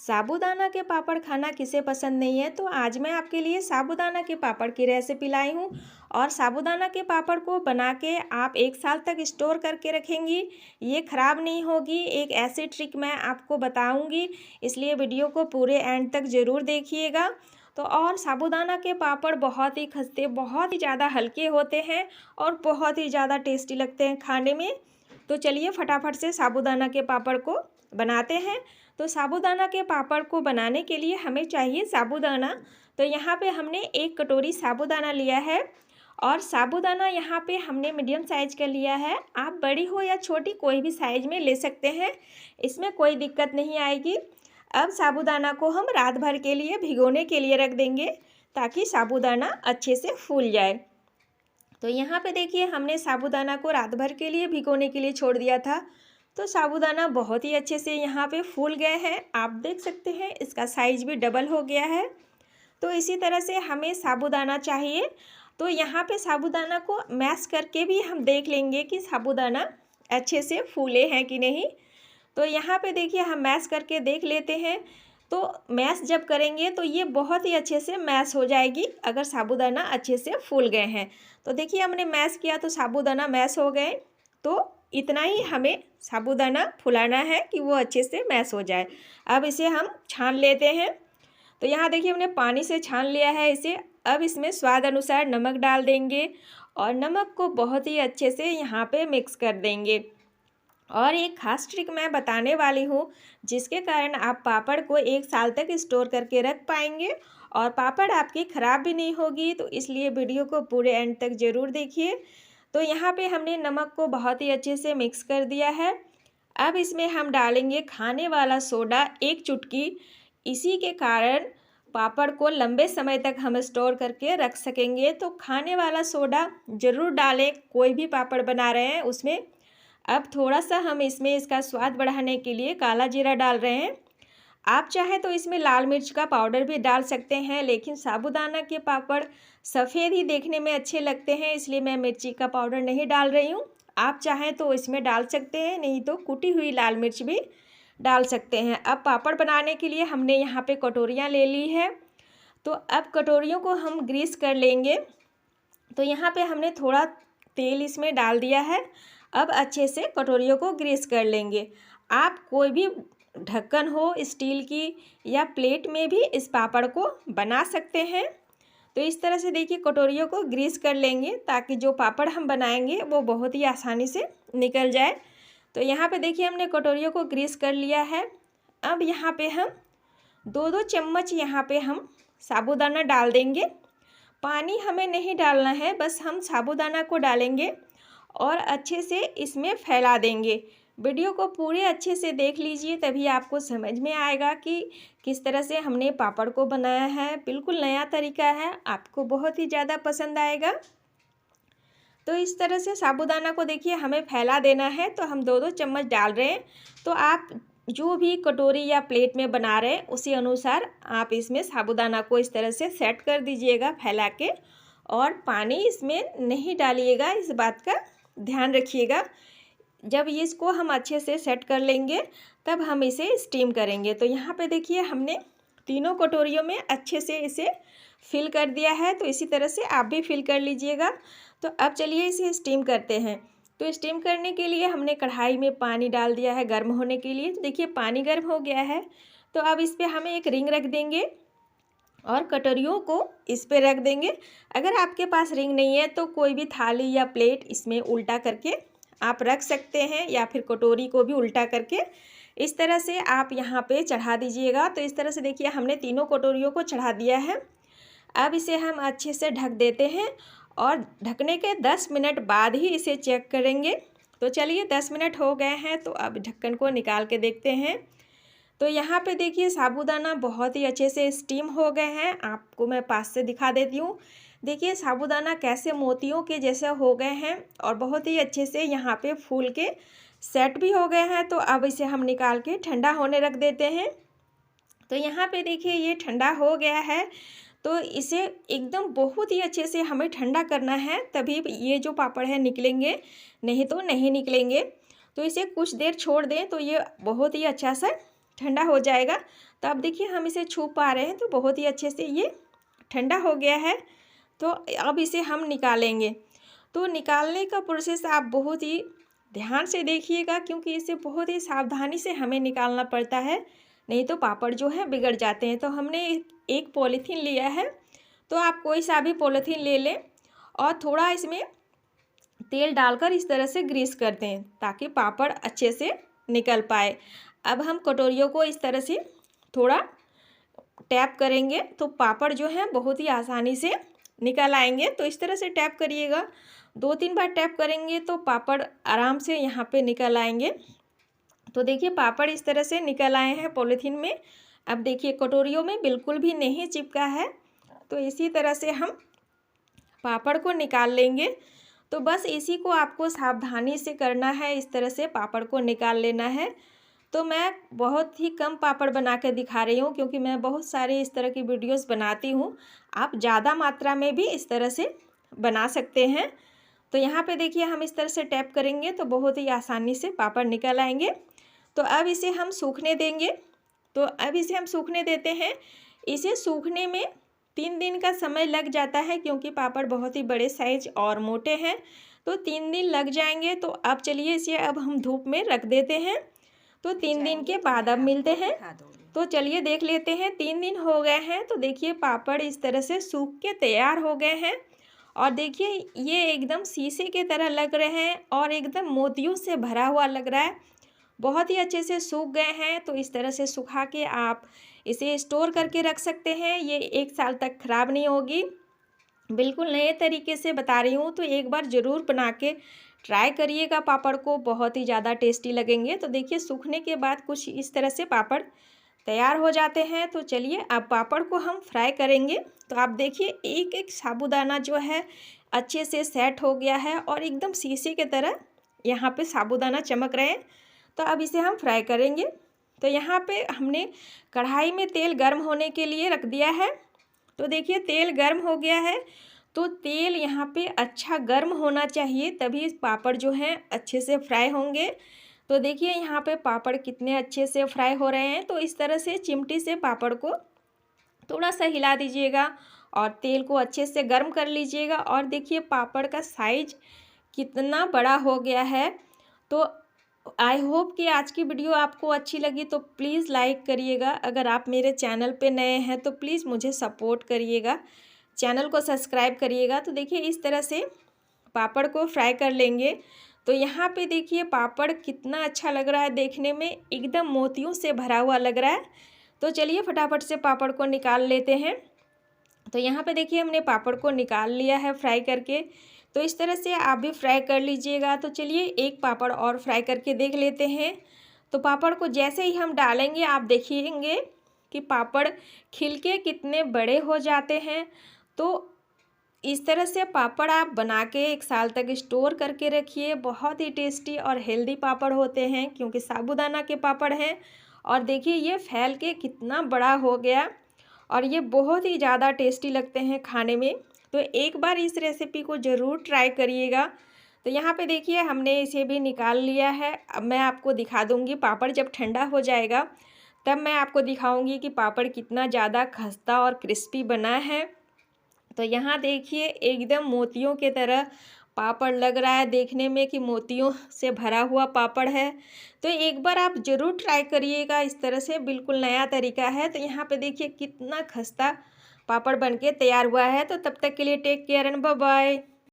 साबूदाना के पापड़ खाना किसे पसंद नहीं है। तो आज मैं आपके लिए साबूदाना के पापड़ की रेसिपी लाई हूँ। और साबूदाना के पापड़ को बना के आप 1 साल तक स्टोर करके रखेंगी, ये ख़राब नहीं होगी। एक ऐसी ट्रिक मैं आपको बताऊँगी, इसलिए वीडियो को पूरे एंड तक ज़रूर देखिएगा। तो और साबूदाना के पापड़ बहुत ही खस्ते, बहुत ही ज़्यादा हल्के होते हैं और बहुत ही ज़्यादा टेस्टी लगते हैं खाने में। तो चलिए फटाफट से साबूदाना के पापड़ को बनाते हैं। तो साबूदाना के पापड़ को बनाने के लिए हमें चाहिए साबूदाना। तो यहाँ पे हमने 1 कटोरी साबूदाना लिया है और साबूदाना यहाँ पे हमने मीडियम साइज़ का लिया है। आप बड़ी हो या छोटी कोई भी साइज़ में ले सकते हैं, इसमें कोई दिक्कत नहीं आएगी। अब साबूदाना को हम रात भर के लिए भिगोने के लिए रख देंगे ताकि साबूदाना अच्छे से फूल जाए। तो यहाँ पे देखिए हमने साबूदाना को रात भर के लिए भिगोने के लिए छोड़ दिया था। तो साबूदाना बहुत ही अच्छे से यहाँ पे फूल गए हैं, आप देख सकते हैं इसका साइज़ भी डबल हो गया है। तो इसी तरह से हमें साबूदाना चाहिए। तो यहाँ पे साबूदाना को मैश करके भी हम देख लेंगे कि साबूदाना अच्छे से फूले हैं कि नहीं। तो यहाँ पे देखिए हम मैश करके देख लेते हैं। तो मैश जब करेंगे तो ये बहुत ही अच्छे से मैश हो जाएगी अगर साबूदाना अच्छे से फूल गए हैं। तो देखिए हमने मैश किया तो साबूदाना मैश हो गए। तो इतना ही हमें साबूदाना फुलाना है कि वो अच्छे से मैश हो जाए। अब इसे हम छान लेते हैं। तो यहाँ देखिए हमने पानी से छान लिया है इसे। अब इसमें स्वाद अनुसार नमक डाल देंगे और नमक को बहुत ही अच्छे से यहाँ पे मिक्स कर देंगे। और एक ख़ास ट्रिक मैं बताने वाली हूँ जिसके कारण आप पापड़ को 1 साल तक स्टोर करके रख पाएंगे और पापड़ आपकी ख़राब भी नहीं होगी। तो इसलिए वीडियो को पूरे एंड तक ज़रूर देखिए। तो यहाँ पे हमने नमक को बहुत ही अच्छे से मिक्स कर दिया है। अब इसमें हम डालेंगे खाने वाला सोडा 1 चुटकी। इसी के कारण पापड़ को लंबे समय तक हम स्टोर करके रख सकेंगे। तो खाने वाला सोडा ज़रूर डालें, कोई भी पापड़ बना रहे हैं उसमें। अब थोड़ा सा हम इसमें इसका स्वाद बढ़ाने के लिए काला जीरा डाल रहे हैं। आप चाहें तो इसमें लाल मिर्च का पाउडर भी डाल सकते हैं, लेकिन साबूदाना के पापड़ सफ़ेद ही देखने में अच्छे लगते हैं, इसलिए मैं मिर्ची का पाउडर नहीं डाल रही हूँ। आप चाहें तो इसमें डाल सकते हैं, नहीं तो कुटी हुई लाल मिर्च भी डाल सकते हैं। अब पापड़ बनाने के लिए हमने यहाँ पे कटोरियाँ ले ली है। तो अब कटोरियों को हम ग्रीस कर लेंगे। तो यहाँ पे हमने थोड़ा तेल इसमें डाल दिया है। अब अच्छे से कटोरियों को ग्रीस कर लेंगे। आप कोई भी ढक्कन हो स्टील की या प्लेट में भी इस पापड़ को बना सकते हैं। तो इस तरह से देखिए कटोरियों को ग्रीस कर लेंगे ताकि जो पापड़ हम बनाएंगे वो बहुत ही आसानी से निकल जाए। तो यहाँ पे देखिए हमने कटोरियों को ग्रीस कर लिया है। अब यहाँ पे हम 2-2 चम्मच यहाँ पे हम साबूदाना डाल देंगे। पानी हमें नहीं डालना है, बस हम साबूदाना को डालेंगे और अच्छे से इसमें फैला देंगे। वीडियो को पूरे अच्छे से देख लीजिए, तभी आपको समझ में आएगा कि किस तरह से हमने पापड़ को बनाया है। बिल्कुल नया तरीका है, आपको बहुत ही ज़्यादा पसंद आएगा। तो इस तरह से साबूदाना को देखिए हमें फैला देना है। तो हम 2-2 चम्मच डाल रहे हैं। तो आप जो भी कटोरी या प्लेट में बना रहे हैं उसी अनुसार आप इसमें साबूदाना को इस तरह से सेट कर दीजिएगा फैला के। और पानी इसमें नहीं डालिएगा, इस बात का ध्यान रखिएगा। जब इसको हम अच्छे से सेट कर लेंगे तब हम इसे स्टीम करेंगे। तो यहाँ पे देखिए हमने तीनों कटोरियों में अच्छे से इसे फिल कर दिया है। तो इसी तरह से आप भी फिल कर लीजिएगा। तो अब चलिए इसे स्टीम करते हैं। तो स्टीम करने के लिए हमने कढ़ाई में पानी डाल दिया है गर्म होने के लिए। देखिए पानी गर्म हो गया है। तो अब इस पर हमें एक रिंग रख देंगे और कटोरियों को इस पे रख देंगे। अगर आपके पास रिंग नहीं है तो कोई भी थाली या प्लेट इसमें उल्टा करके आप रख सकते हैं, या फिर कटोरी को भी उल्टा करके इस तरह से आप यहाँ पे चढ़ा दीजिएगा। तो इस तरह से देखिए हमने तीनों कटोरियों को चढ़ा दिया है। अब इसे हम अच्छे से ढक देते हैं और ढकने के 10 मिनट बाद ही इसे चेक करेंगे। तो चलिए 10 मिनट हो गए हैं, तो अब ढक्कन को निकाल के देखते हैं। तो यहाँ पे देखिए साबूदाना बहुत ही अच्छे से स्टीम हो गए हैं। आपको मैं पास से दिखा देती हूँ। देखिए साबूदाना कैसे मोतियों के जैसे हो गए हैं और बहुत ही अच्छे से यहाँ पे फूल के सेट भी हो गए हैं। तो अब इसे हम निकाल के ठंडा होने रख देते हैं। तो यहाँ पे देखिए ये ठंडा हो गया है। तो इसे एकदम बहुत ही अच्छे से हमें ठंडा करना है, तभी ये जो पापड़ है निकलेंगे, नहीं तो नहीं निकलेंगे। तो इसे कुछ देर छोड़ दें तो ये बहुत ही अच्छा सा ठंडा हो जाएगा। तो अब देखिए हम इसे छू पा रहे हैं, तो बहुत ही अच्छे से ये ठंडा हो गया है। तो अब इसे हम निकालेंगे। तो निकालने का प्रोसेस आप बहुत ही ध्यान से देखिएगा, क्योंकि इसे बहुत ही सावधानी से हमें निकालना पड़ता है, नहीं तो पापड़ जो है बिगड़ जाते हैं। तो हमने एक पॉलीथीन लिया है, तो आप कोई सा भी पॉलीथीन ले लें और थोड़ा इसमें तेल डालकर इस तरह से ग्रीस कर दें ताकि पापड़ अच्छे से निकल पाए। अब हम कटोरियों को इस तरह से थोड़ा टैप करेंगे तो पापड़ जो हैं बहुत ही आसानी से निकल आएंगे। तो इस तरह से टैप करिएगा, 2-3 बार टैप करेंगे तो पापड़ आराम से यहाँ पे निकल आएंगे। तो देखिए पापड़ इस तरह से निकल आए हैं पॉलीथीन में। अब देखिए कटोरियों में बिल्कुल भी नहीं चिपका है। तो इसी तरह से हम पापड़ को निकाल लेंगे। तो बस इसी को आपको सावधानी से करना है, इस तरह से पापड़ को निकाल लेना है। तो मैं बहुत ही कम पापड़ बना के दिखा रही हूँ, क्योंकि मैं बहुत सारे इस तरह की वीडियोस बनाती हूँ। आप ज़्यादा मात्रा में भी इस तरह से बना सकते हैं। तो यहाँ पे देखिए हम इस तरह से टैप करेंगे तो बहुत ही आसानी से पापड़ निकल आएंगे। तो अब इसे हम सूखने देंगे। तो अब इसे हम सूखने देते हैं। इसे सूखने में 3 दिन का समय लग जाता है, क्योंकि पापड़ बहुत ही बड़े साइज और मोटे हैं। तो 3 दिन लग जाएंगे। तो अब चलिए इसे अब हम धूप में रख देते हैं। तो 3 दिन के बाद अब मिलते हैं। तो चलिए देख लेते हैं। 3 दिन हो गए हैं। तो देखिए पापड़ इस तरह से सूख के तैयार हो गए हैं। और देखिए ये एकदम शीशे की तरह लग रहे हैं और एकदम मोतियों से भरा हुआ लग रहा है। बहुत ही अच्छे से सूख गए हैं। तो इस तरह से सुखा के आप इसे स्टोर करके रख सकते हैं। ये 1 साल तक ख़राब नहीं होगी। बिल्कुल नए तरीके से बता रही हूँ, तो एक बार ज़रूर बना के ट्राई करिएगा पापड़ को, बहुत ही ज़्यादा टेस्टी लगेंगे। तो देखिए सूखने के बाद कुछ इस तरह से पापड़ तैयार हो जाते हैं। तो चलिए अब पापड़ को हम फ्राई करेंगे। तो आप देखिए एक एक साबूदाना जो है अच्छे से सेट हो गया है और एकदम शीशे की तरह यहाँ पे साबूदाना चमक रहे हैं। तो अब इसे हम फ्राई करेंगे। तो यहाँ पे हमने कढ़ाई में तेल गर्म होने के लिए रख दिया है। तो देखिए तेल गर्म हो गया है। तो तेल यहाँ पे अच्छा गर्म होना चाहिए, तभी पापड़ जो हैं अच्छे से फ्राई होंगे। तो देखिए यहाँ पे पापड़ कितने अच्छे से फ्राई हो रहे हैं। तो इस तरह से चिमटी से पापड़ को थोड़ा सा हिला दीजिएगा और तेल को अच्छे से गर्म कर लीजिएगा। और देखिए पापड़ का साइज कितना बड़ा हो गया है। तो आई होप कि आज की वीडियो आपको अच्छी लगी। तो प्लीज़ लाइक करिएगा। अगर आप मेरे चैनल पे नए हैं तो प्लीज़ मुझे सपोर्ट करिएगा, चैनल को सब्सक्राइब करिएगा। तो देखिए इस तरह से पापड़ को फ्राई कर लेंगे। तो यहाँ पे देखिए पापड़ कितना अच्छा लग रहा है देखने में, एकदम मोतियों से भरा हुआ लग रहा है। तो चलिए फटाफट से पापड़ को निकाल लेते हैं। तो यहाँ पे देखिए हमने पापड़ को निकाल लिया है फ्राई करके। तो इस तरह से आप भी फ्राई कर लीजिएगा। तो चलिए एक पापड़ और फ्राई करके देख लेते हैं। तो पापड़ को जैसे ही हम डालेंगे आप देखिएंगे कि पापड़ खिल के कितने बड़े हो जाते हैं। तो इस तरह से पापड़ आप बना के 1 साल तक स्टोर करके रखिए। बहुत ही टेस्टी और हेल्दी पापड़ होते हैं, क्योंकि साबूदाना के पापड़ हैं। और देखिए ये फैल के कितना बड़ा हो गया और ये बहुत ही ज़्यादा टेस्टी लगते हैं खाने में। तो एक बार इस रेसिपी को ज़रूर ट्राई करिएगा। तो यहाँ पे देखिए हमने इसे भी निकाल लिया है। अब मैं आपको दिखा दूँगी, पापड़ जब ठंडा हो जाएगा तब मैं आपको दिखाऊँगी कि पापड़ कितना ज़्यादा खस्ता और क्रिस्पी बना है। तो यहाँ देखिए एकदम मोतियों की तरह पापड़ लग रहा है देखने में कि मोतियों से भरा हुआ पापड़ है। तो एक बार आप ज़रूर ट्राई करिएगा, इस तरह से बिल्कुल नया तरीका है। तो यहाँ पे देखिए कितना खस्ता पापड़ बनके तैयार हुआ है। तो तब तक के लिए take care and bye bye.